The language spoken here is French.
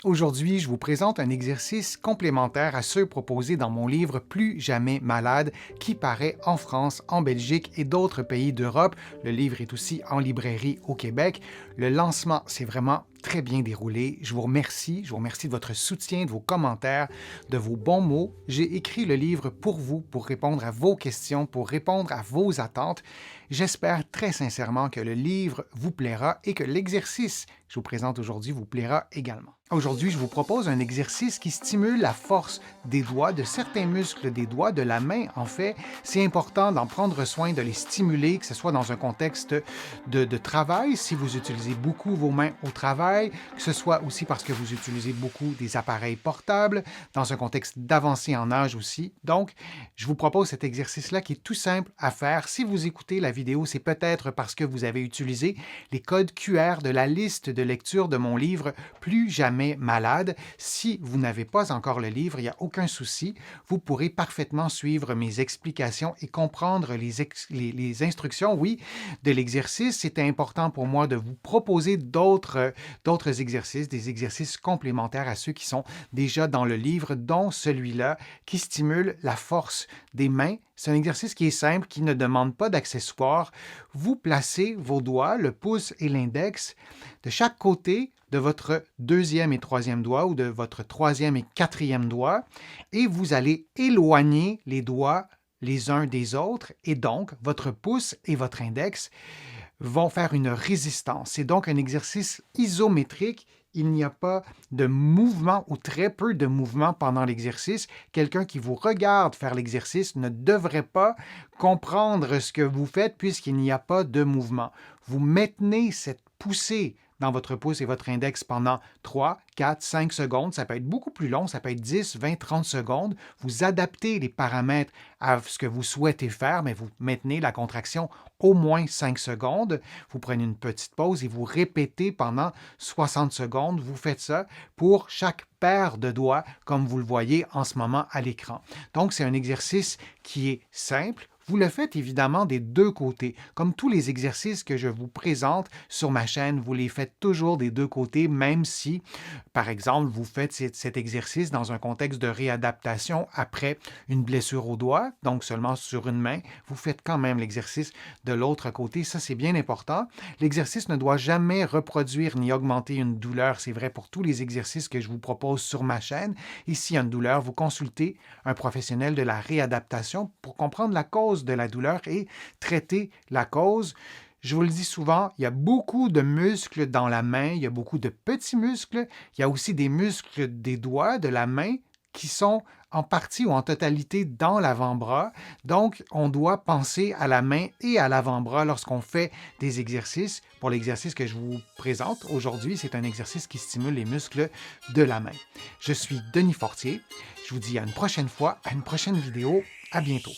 Aujourd'hui, je vous présente un exercice complémentaire à ceux proposés dans mon livre Plus jamais malade, qui paraît en France, en Belgique et d'autres pays d'Europe. Le livre est aussi en librairie au Québec. Le lancement s'est vraiment très bien déroulé. Je vous remercie de votre soutien, de vos commentaires, de vos bons mots. J'ai écrit le livre pour vous, pour répondre à vos questions, pour répondre à vos attentes. J'espère très sincèrement que le livre vous plaira et que l'exercice que je vous présente aujourd'hui vous plaira également. Aujourd'hui, je vous propose un exercice qui stimule la force des doigts, de certains muscles des doigts, de la main en fait. C'est important d'en prendre soin, de les stimuler, que ce soit dans un contexte de travail, si vous utilisez beaucoup vos mains au travail, que ce soit aussi parce que vous utilisez beaucoup des appareils portables, dans un contexte d'avancée en âge aussi. Donc, je vous propose cet exercice-là qui est tout simple à faire. Si vous écoutez la vidéo, c'est peut-être parce que vous avez utilisé les codes QR de la liste de lecture de mon livre Plus jamais malade. Si vous n'avez pas encore le livre, il n'y a aucun souci. Vous pourrez parfaitement suivre mes explications et comprendre les instructions, oui, de l'exercice. C'était important pour moi de vous proposer d'autres exercices, des exercices complémentaires à ceux qui sont déjà dans le livre, dont celui-là qui stimule la force des mains. C'est un exercice qui est simple, qui ne demande pas d'accessoires. Vous placez vos doigts, le pouce et l'index, de chaque côté de votre deuxième et troisième doigt ou de votre troisième et quatrième doigt et vous allez éloigner les doigts les uns des autres et donc votre pouce et votre index vont faire une résistance. C'est donc un exercice isométrique. Il n'y a pas de mouvement ou très peu de mouvement pendant l'exercice. Quelqu'un qui vous regarde faire l'exercice ne devrait pas comprendre ce que vous faites puisqu'il n'y a pas de mouvement. Vous maintenez cette poussée dans votre pouce et votre index pendant 3, 4, 5 secondes. Ça peut être beaucoup plus long, ça peut être 10, 20, 30 secondes. Vous adaptez les paramètres à ce que vous souhaitez faire, mais vous maintenez la contraction au moins 5 secondes. Vous prenez une petite pause et vous répétez pendant 60 secondes. Vous faites ça pour chaque paire de doigts, comme vous le voyez en ce moment à l'écran. Donc, c'est un exercice qui est simple. Vous le faites évidemment des deux côtés. Comme tous les exercices que je vous présente sur ma chaîne, vous les faites toujours des deux côtés, même si, par exemple, vous faites cet exercice dans un contexte de réadaptation après une blessure au doigt, donc seulement sur une main, vous faites quand même l'exercice de l'autre côté. Ça, c'est bien important. L'exercice ne doit jamais reproduire ni augmenter une douleur. C'est vrai pour tous les exercices que je vous propose sur ma chaîne. Et s'il y a une douleur, vous consultez un professionnel de la réadaptation pour comprendre la cause de la douleur et traiter la cause. Je vous le dis souvent, il y a beaucoup de muscles dans la main, il y a beaucoup de petits muscles, il y a aussi des muscles des doigts, de la main, qui sont en partie ou en totalité dans l'avant-bras. Donc, on doit penser à la main et à l'avant-bras lorsqu'on fait des exercices. Pour l'exercice que je vous présente aujourd'hui, c'est un exercice qui stimule les muscles de la main. Je suis Denis Fortier. Je vous dis à une prochaine fois, à une prochaine vidéo. À bientôt.